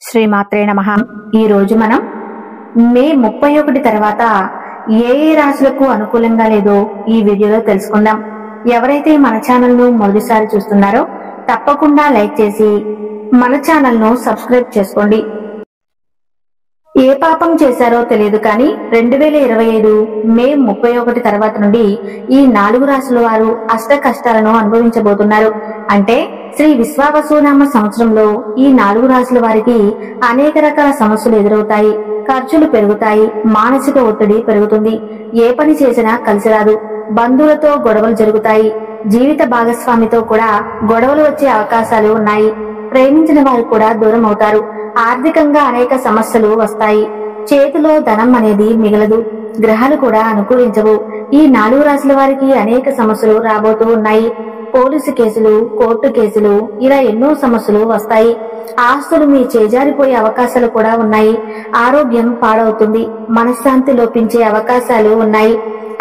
శ్రీమాత్రే నమః. ఈ రోజు మనం మే 31 తర్వాత ఏ రాశులకు అనుకూలంగా లేదో ఈ వీడియోలో తెలుసుకుందాం. ఎవరైతే మన ఛానల్ ను మొదటిసారి చూస్తున్నారో తప్పకుండా లైక్ చేసి మన ఛానల్ ను సబ్స్క్రైబ్ చేసుకోండి. ఏ పాపం చేశారో తెలియదు కానీ 2025 మే 31 తర్వాత నుండి ఈ 4 రాశుల వారు అష్ట కష్టాలను అనుభవించబోతున్నారు. అంటే శ్రీ విశ్వావసునామ సంవత్సరంలో ఈ 4 రాశుల వారికి అనేక రకాల సమస్యలు ఎదురవుతాయి. ఖర్చులు పెరుగుతాయి, మానసిక ఒత్తిడి పెరుగుతుంది, ఏ పని చేసినా కలిసి రాదు, బంధువులతో గొడవలు జరుగుతాయి, జీవిత భాగస్వామితో కూడా గొడవలు వచ్చే అవకాశాలు ఉన్నాయి, ప్రేమించిన వారు కూడా దూరం అవుతారు, ఆర్థికంగా అనేక సమస్యలు వస్తాయి, చేతిలో ధనం అనేది మిగలదు, గ్రహాలు కూడా అనుకూలించవు. ఈ 4 రాశుల వారికి అనేక సమస్యలు రాబోతూ ఉన్నాయి. పోలీసు కేసులు, కోర్టు కేసులు, ఇలా ఎన్నో సమస్యలు వస్తాయి. ఆస్తులు మీ చేజారిపోయే అవకాశాలు కూడా ఉన్నాయి. ఆరోగ్యం పాడవుతుంది, మనశ్శాంతి లోపించే అవకాశాలు ఉన్నాయి.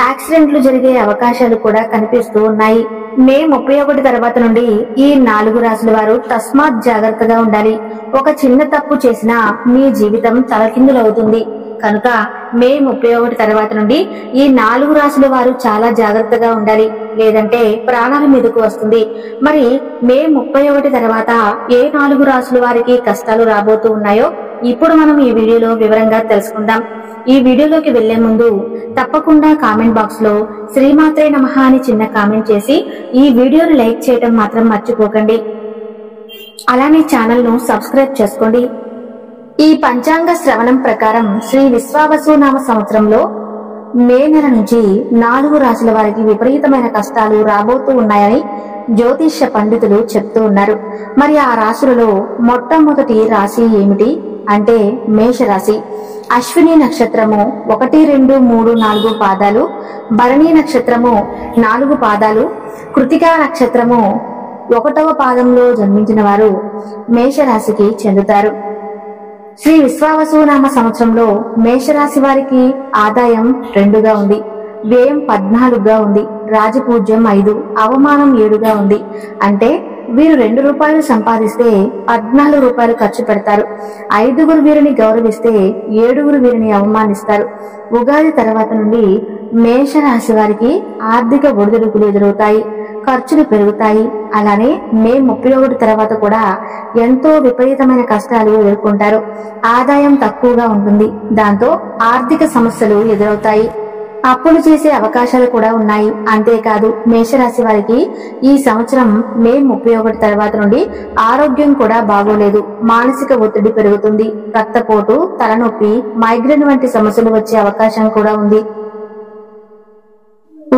యాక్సిడెంట్లు జరిగే అవకాశాలు కూడా కనిపిస్తూ ఉన్నాయి. మే 31 తర్వాత నుండి ఈ 4 రాశుల వారు తస్మాత్ జాగ్రత్తగా ఉండాలి. ఒక చిన్న తప్పు చేసినా మీ జీవితం తలకిందులవుతుంది. కనుక మే 31 తర్వాత నుండి ఈ 4 రాశుల వారు చాలా జాగ్రత్తగా ఉండాలి, లేదంటే ప్రాణాల మీదకు వస్తుంది. మరి మే 31 తర్వాత ఏ 4 రాశుల వారికి కష్టాలు రాబోతూ ఉన్నాయో ఇప్పుడు మనం ఈ వీడియోలో వివరంగా తెలుసుకుందాం. ఈ వీడియోలోకి వెళ్లే ముందు తప్పకుండా కామెంట్ బాక్స్ లో శ్రీమాత్రే నమః అని చిన్న కామెంట్ చేసి ఈ వీడియోని లైక్ చేయడం మాత్రం మర్చిపోకండి. అలానే ఛానల్ ను సబ్స్క్రైబ్ చేసుకోండి. ఈ పంచాంగ శ్రవణం ప్రకారం శ్రీ విశ్వావసునామ సంవత్సరంలో మే నెల నుంచి 4 రాశుల వారికి విపరీతమైన కష్టాలు రాబోతూ ఉన్నాయని జ్యోతిష్య పండితులు చెప్తూ ఉన్నారు. మరి ఆ రాశులలో మొట్టమొదటి రాశి ఏమిటి అంటే మేషరాశి. అశ్విని నక్షత్రము 1, 2, 3, 4 పాదాలు, భరణి నక్షత్రము 4 పాదాలు, కృతికా నక్షత్రము 1వ పాదంలో జన్మించిన వారు మేషరాశికి చెందుతారు. శ్రీ విశ్వావసునామ సంవత్సరంలో మేషరాశి వారికి ఆదాయం 2గా ఉంది, వ్యయం 14గా ఉంది, రాజపూజ్యం 5, అవమానం 7గా ఉంది. అంటే వీరు 2 రూపాయలు సంపాదిస్తే 14 రూపాయలు ఖర్చు పెడతారు. 5గురు వీరిని గౌరవిస్తే 7గురు వీరిని అవమానిస్తారు. ఉగాది తర్వాత నుండి మేషరాశి వారికి ఆర్థిక ఒడిదుడుకులు ఎదురవుతాయి, ఖర్చులు పెరుగుతాయి. అలానే మే 31 తర్వాత కూడా ఎంతో విపరీతమైన కష్టాలు ఎదుర్కొంటారు. ఆదాయం తక్కువగా ఉంటుంది, దాంతో ఆర్థిక సమస్యలు ఎదురవుతాయి, అప్పులు చేసే అవకాశాలు కూడా ఉన్నాయి. అంతేకాదు మేషరాశి వారికి ఈ సంవత్సరం మే 31 తర్వాత నుండి ఆరోగ్యం కూడా బాగోలేదు, మానసిక ఒత్తిడి పెరుగుతుంది, రక్తపోటు, తలనొప్పి, మైగ్రేన్ వంటి సమస్యలు వచ్చే అవకాశం కూడా ఉంది.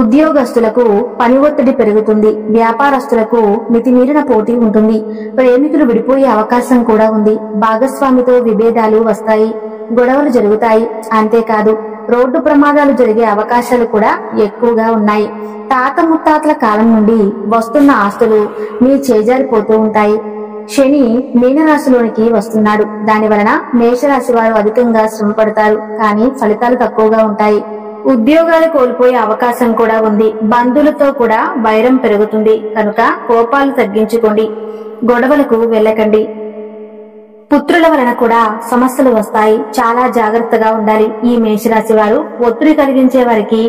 ఉద్యోగస్తులకు పని ఒత్తిడి పెరుగుతుంది, వ్యాపారస్తులకు మితిమీరిన పోటీ ఉంటుంది, ప్రేమికులు విడిపోయే అవకాశం కూడా ఉంది, భాగస్వామితో విభేదాలు వస్తాయి, గొడవలు జరుగుతాయి. అంతేకాదు రోడ్డు ప్రమాదాలు జరిగే అవకాశాలు కూడా ఎక్కువగా ఉన్నాయి. తాత ముత్తాతల కాలం నుండి వస్తున్న ఆస్తులు మీ చేజారిపోతూ ఉంటాయి. శని మీనరాశిలోనికి వస్తున్నాడు, దాని వలన మేషరాశి వారు అధికంగా శ్రమ పడతారు, కానీ ఫలితాలు తక్కువగా ఉంటాయి. ఉద్యోగాలు కోల్పోయే అవకాశం కూడా ఉంది, బంధువులతో కూడా వైరం పెరుగుతుంది. కనుక కోపాలు తగ్గించుకోండి, గొడవలకు వెళ్ళకండి. పుత్రుల వలన కూడా సమస్యలు వస్తాయి, చాలా జాగ్రత్తగా ఉండాలి. ఈ మేషరాశి వారు ఒత్తిడి కలిగించే వారికి,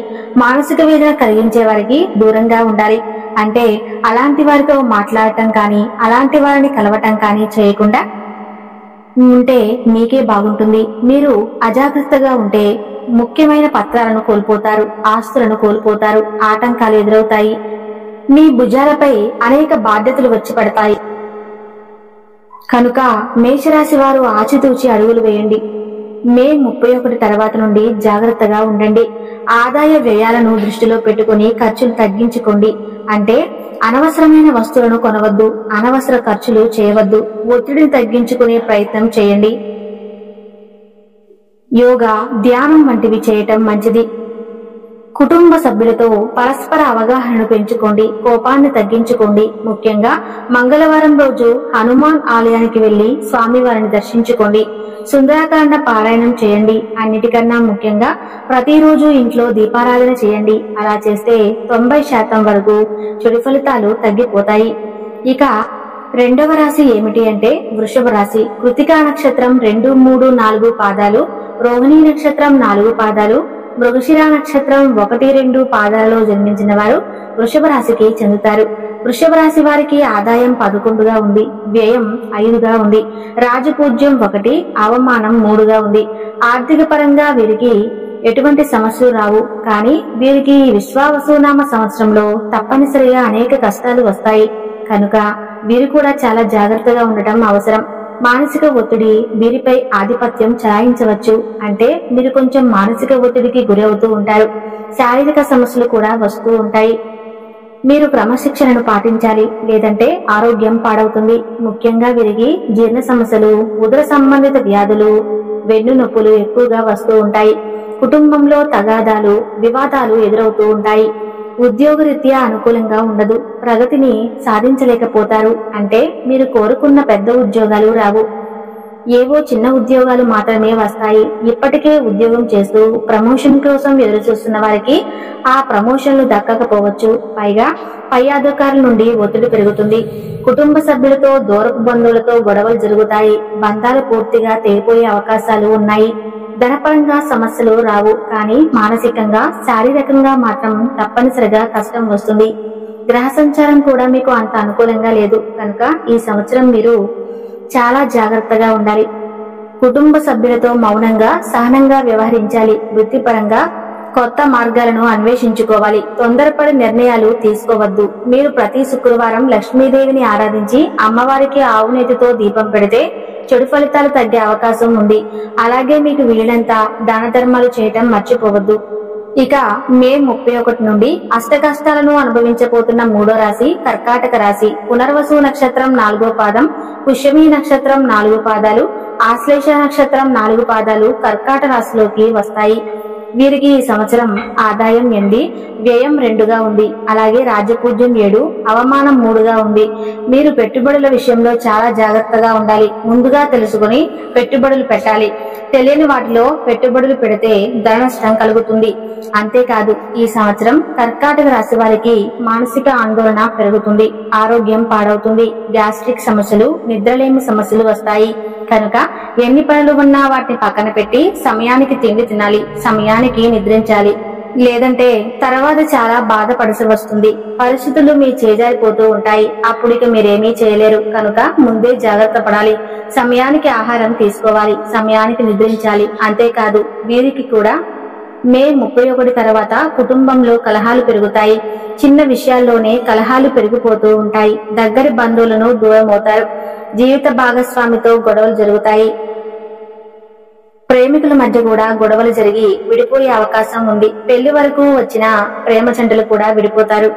మానసిక వేదన కలిగించే వారికి దూరంగా ఉండాలి. అంటే అలాంటి వారితో మాట్లాడటం కానీ అలాంటి వారిని కలవటం కానీ చేయకుండా ఉంటే మీకే బాగుంటుంది. మీరు అజాగ్రత్తగా ఉంటే ముఖ్యమైన పత్రాలను కోల్పోతారు, ఆస్తులను కోల్పోతారు, ఆటంకాలు ఎదురవుతాయి, మీ భుజాలపై అనేక బాధ్యతలు వచ్చి పడతాయి. కనుక మేషరాశి వారు ఆచితూచి అడుగులు వేయండి. మే 31 తర్వాత నుండి జాగ్రత్తగా ఉండండి. ఆదాయ వ్యయాలను దృష్టిలో పెట్టుకుని ఖర్చులు తగ్గించుకోండి. అంటే అనవసరమైన వస్తువులను కొనవద్దు, అనవసర ఖర్చులు చేయవద్దు, ఒత్తిడిని తగ్గించుకునే ప్రయత్నం చేయండి. యోగా, ధ్యానం వంటివి చేయటం మంచిది. కుటుంబ సభ్యులతో పరస్పర అవగాహనను పెంచుకోండి, కోపాన్ని తగ్గించుకోండి. ముఖ్యంగా మంగళవారం రోజు హనుమాన్ ఆలయానికి వెళ్లి స్వామివారిని దర్శించుకోండి. సుందరకాండ పారాయణం చేయండి. అన్నిటికన్నా ముఖ్యంగా ప్రతిరోజు ఇంట్లో దీపారాధన చేయండి. అలా చేస్తే 90% వరకు చెడు ఫలితాలు తగ్గిపోతాయి. ఇక రెండవ రాశి ఏమిటి అంటే వృషభ రాశి. కృతికా నక్షత్రం 2, 3, 4 పాదాలు, రోహిణీ నక్షత్రం 4 పాదాలు, మృగశిర నక్షత్రం 1, 2 పాదాలలో జన్మించిన వారు వృషభ రాశికి చెందుతారు. వృషభ రాశి వారికి ఆదాయం 11గా ఉంది, వ్యయం 5గా ఉంది, రాజపూజ్యం 1, అవమానం 3గా ఉంది. ఆర్థిక పరంగా వీరికి ఎటువంటి సమస్యలు రావు. కానీ వీరికి విశ్వావసునామ సంవత్సరంలో తప్పనిసరిగా అనేక కష్టాలు వస్తాయి. కనుక వీరు కూడా చాలా జాగ్రత్తగా ఉండటం అవసరం. మానసిక ఒత్తిడి వీరిపై ఆధిపత్యం చెలాయించవచ్చు. అంటే మీరు కొంచెం మానసిక ఒత్తిడికి గురవుతూ ఉంటారు. శారీరక సమస్యలు కూడా వస్తూ ఉంటాయి. మీరు క్రమశిక్షణను పాటించాలి, లేదంటే ఆరోగ్యం పాడవుతుంది. ముఖ్యంగా వీరికి జీర్ణ సమస్యలు, ఉదర సంబంధిత వ్యాధులు, వెన్ను నొప్పులు ఎక్కువగా వస్తూ ఉంటాయి. కుటుంబంలో తగాదాలు, వివాదాలు ఎదురవుతూ ఉంటాయి. ఉద్యోగరీత్యా అనుకూలంగా ఉండదు. ప్రగతిని సాధించలేకపోతారు. అంటే మీరు కోరుకున్న పెద్ద ఉద్యోగాలు రావు. ఏవో చిన్న ఉద్యోగాలు మాత్రమే వస్తాయి. ఇప్పటికే ఉద్యోగం చేస్తూ ప్రమోషన్ కోసం ఎదురు చూస్తున్న వారికి ఆ ప్రమోషన్లు దక్కకపోవచ్చు. పైగా పై అధికారుల నుండి ఒత్తిడి పెరుగుతుంది. కుటుంబ సభ్యులతో, దూరపు బంధువులతో గొడవలు జరుగుతాయి. బంధాలు పూర్తిగా తెగిపోయే అవకాశాలు ఉన్నాయి. ధనపరంగా సమస్యలు రావు. కానీ మానసికంగా, శారీరకంగా మాత్రం తప్పనిసరిగా కష్టం వస్తుంది. గ్రహ సంచారం కూడా మీకు అంత అనుకూలంగా లేదు. కనుక ఈ సంవత్సరం మీరు చాలా జాగ్రత్తగా ఉండాలి. కుటుంబ సభ్యులతో మౌనంగా, సహనంగా వ్యవహరించాలి. వృత్తిపరంగా కొత్త మార్గాలను అన్వేషించుకోవాలి. తొందరపడి నిర్ణయాలు తీసుకోవద్దు. మీరు ప్రతి శుక్రవారం లక్ష్మీదేవిని ఆరాధించి అమ్మవారికి ఆవు నెయ్యితో దీపం పెడితే చెడు ఫలితాలు తగ్గే అవకాశం ఉంది. అలాగే మీకు వీలైనంత దాన ధర్మాలు చేయటం మర్చిపోవద్దు. ఇక మే 31 నుండి అష్ట కష్టాలను అనుభవించబోతున్న 3వ రాశి కర్కాటక రాశి. పునర్వసు నక్షత్రం 4వ పాదం, పుష్యమి నక్షత్రం 4 పాదాలు, ఆశ్లేష నక్షత్రం 4 పాదాలు కర్కాట రాశిలోకి వస్తాయి. వీరికి ఈ సంవత్సరం ఆదాయం 8, వ్యయం 2గా ఉంది. అలాగే రాజపూజ్యం 7, అవమానం 3గా ఉంది. మీరు పెట్టుబడుల విషయంలో చాలా జాగ్రత్తగా ఉండాలి. ముందుగా తెలుసుకుని పెట్టుబడులు పెట్టాలి. తెలియని వాటిలో పెట్టుబడులు పెడితే ధన నష్టం కలుగుతుంది. అంతేకాదు ఈ సంవత్సరం కర్కాటక రాశి వారికి మానసిక ఆందోళన పెరుగుతుంది. ఆరోగ్యం పాడవుతుంది. గ్యాస్ట్రిక్ సమస్యలు, నిద్రలేమి సమస్యలు వస్తాయి. కనుక ఎన్ని పనులు ఉన్నా వాటిని పక్కన పెట్టి సమయానికి తిండి తినాలి, సమయానికి నిద్రించాలి. లేదంటే తర్వాత చాలా బాధపడాల్సి వస్తుంది. పరిస్థితులు మీ చేజారిపోతూ ఉంటాయి. అప్పుడు ఇక మీరేమీ చేయలేరు. కనుక ముందే జాగ్రత్త పడాలి. సమయానికి ఆహారం తీసుకోవాలి, సమయానికి నిద్రించాలి. అంతేకాదు వీరికి కూడా మే 31 తర్వాత కుటుంబంలో కలహాలు పెరుగుతాయి. చిన్న విషయాల్లోనే కలహాలు పెరిగిపోతూ ఉంటాయి. దగ్గరి బంధువులను దూరం అవుతారు. జీవిత భాగస్వామితో గొడవలు జరుగుతాయి. ప్రేమికుల మధ్య కూడా గొడవలు జరిగి విడిపోయే అవకాశం ఉంది. పెళ్లి వరకు వచ్చిన ప్రేమ జంటలు కూడా విడిపోతారు.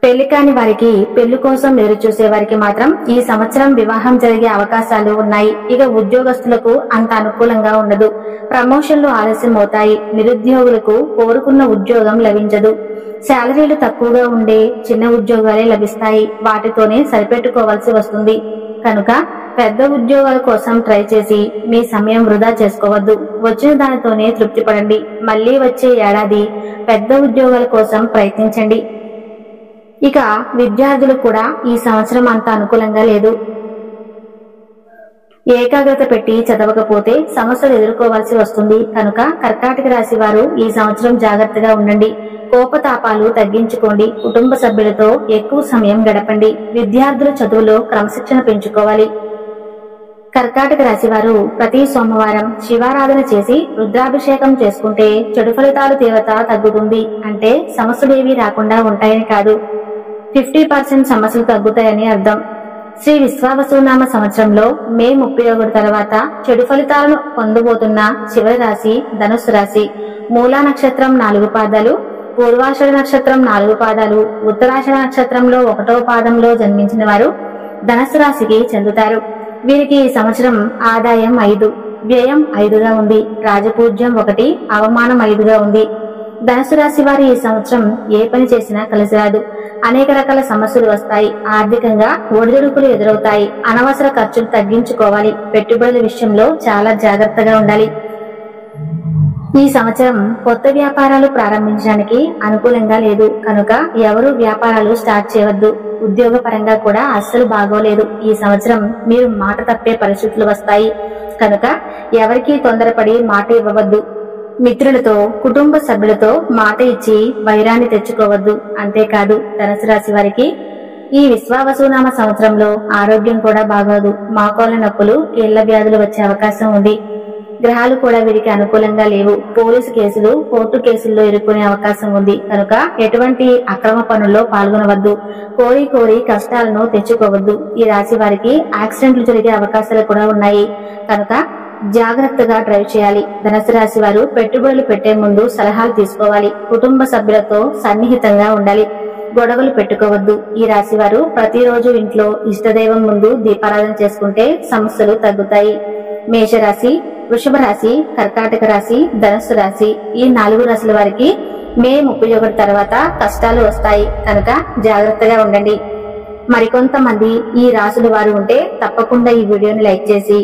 పెళ్లి కాని వారికి, పెళ్లి కోసం ఎదురు చూసే వారికి మాత్రం ఈ సంవత్సరం వివాహం జరిగే అవకాశాలు ఉన్నాయి. ఇక ఉద్యోగస్తులకు అంత అనుకూలంగా ఉండదు. ప్రమోషన్లు ఆలస్యం అవుతాయి. నిరుద్యోగులకు కోరుకున్న ఉద్యోగం లభించదు. శాలరీలు తక్కువగా ఉండే చిన్న ఉద్యోగాలే లభిస్తాయి. వాటితోనే సరిపెట్టుకోవాల్సి వస్తుంది. కనుక పెద్ద ఉద్యోగాల కోసం ట్రై చేసి మీ సమయం వృధా చేసుకోవద్దు. వచ్చిన దానితోనే తృప్తి పడండి. మళ్లీ వచ్చే ఏడాది పెద్ద ఉద్యోగాల కోసం ప్రయత్నించండి. ఇక విద్యార్థులు కూడా ఈ సంవత్సరం అంత అనుకూలంగా లేదు. ఏకాగ్రత పెట్టి చదవకపోతే సమస్యలు ఎదుర్కోవాల్సి వస్తుంది. కనుక కర్కాటక రాశి వారు ఈ సంవత్సరం జాగ్రత్తగా ఉండండి. కోపతాపాలు తగ్గించుకోండి. కుటుంబ సభ్యులతో ఎక్కువ సమయం గడపండి. విద్యార్థుల చదువులో క్రమశిక్షణ పెంచుకోవాలి. కర్కాటక రాశి వారు ప్రతి సోమవారం శివారాధన చేసి రుద్రాభిషేకం చేసుకుంటే చెడు ఫలితాలు తీవ్రత తగ్గుతుంది. అంటే సమస్యలేవి రాకుండా ఉంటాయని కాదు, 50% సమస్యలు తగ్గుతాయని అర్థం. శ్రీ విశ్వావసునామ సంవత్సరంలో మే 31 తర్వాత చెడు ఫలితాలను పొందబోతున్న చివరి రాశి ధనుస్సు రాశి. మూలా నక్షత్రం 4 పాదాలు, పూర్వాషాఢ నక్షత్రం 4 పాదాలు, ఉత్తరాషాఢ నక్షత్రంలో 1వ పాదంలో జన్మించిన వారు ధనుస్సు రాశికి చెందుతారు. వీరికి ఈ సంవత్సరం ఆదాయం 5, వ్యయం 5గా ఉంది. రాజపూజ్యం 1, అవమానం 5గా ఉంది. ధనుసు రాశి వారు ఈ సంవత్సరం ఏ పని చేసినా కలిసి రాదు. అనేక రకాల సమస్యలు వస్తాయి. ఆర్థికంగా ఒడిదుడుకులు ఎదురవుతాయి. అనవసర ఖర్చులు తగ్గించుకోవాలి. పెట్టుబడుల విషయంలో చాలా జాగ్రత్తగా ఉండాలి. ఈ సంవత్సరం కొత్త వ్యాపారాలు ప్రారంభించడానికి అనుకూలంగా లేదు కనుక ఎవరు వ్యాపారాలు స్టార్ట్ చేయవద్దు. ఉద్యోగ పరంగా కూడా అస్సలు బాగోలేదు. ఈ సంవత్సరం మీరు మాట తప్పే పరిస్థితులు వస్తాయి కనుక ఎవరికీ తొందరపడి మాట ఇవ్వవద్దు. మిత్రులతో కుటుంబ సభ్యులతో మాట ఇచ్చి వైరాన్ని తెచ్చుకోవద్దు. అంతేకాదు ధనుసు రాశి వారికి ఈ విశ్వావసునామ సంవత్సరంలో ఆరోగ్యం కూడా బాగోదు. మోకాళ్ళ నొప్పులు, కీళ్ల వ్యాధులు వచ్చే అవకాశం ఉంది. గ్రహాలు కూడా వీరికి అనుకూలంగా లేవు. పోలీసు కేసులు, కోర్టు కేసుల్లో ఇరుక్కునే అవకాశం ఉంది కనుక ఎటువంటి అక్రమ పనుల్లో పాల్గొనవద్దు. కోరి కోరి కష్టాలను తెచ్చుకోవద్దు. ఈ రాశి వారికి యాక్సిడెంట్లు జరిగే అవకాశాలు కూడా ఉన్నాయి కనుక జాగ్రత్తగా డ్రైవ్ చేయాలి. ధనుసు రాశి వారు పెట్టుబడులు పెట్టే ముందు సలహాలు తీసుకోవాలి. కుటుంబ సభ్యులతో సన్నిహితంగా ఉండాలి. గొడవలు పెట్టుకోవద్దు. ఈ రాశి వారు ప్రతిరోజు ఇంట్లో ఇష్టదైవం ముందు దీపారాధన చేసుకుంటే సమస్యలు తగ్గుతాయి. మేషరాశి, వృషభ రాశి, కర్కాటక రాశి, ధనుస్సు రాశి ఈ 4 రాశుల వారికి మే 31 తర్వాత కష్టాలు వస్తాయి కనుక జాగ్రత్తగా ఉండండి. మరికొంతమంది ఈ రాశుల వారు ఉంటే తప్పకుండా ఈ వీడియోని లైక్ చేసి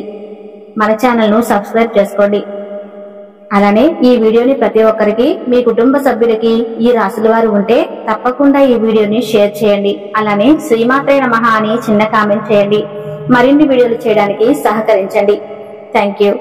మన ఛానల్ ను సబ్స్క్రైబ్ చేసుకోండి. అలానే ఈ వీడియోని ప్రతి ఒక్కరికి, మీ కుటుంబ సభ్యులకి ఈ రాశుల వారు ఉంటే తప్పకుండా ఈ వీడియోని షేర్ చేయండి. అలానే శ్రీమాత్రే నమః అని చిన్న కామెంట్ చేయండి. మరిన్ని వీడియోలు చేయడానికి సహకరించండి. Thank you.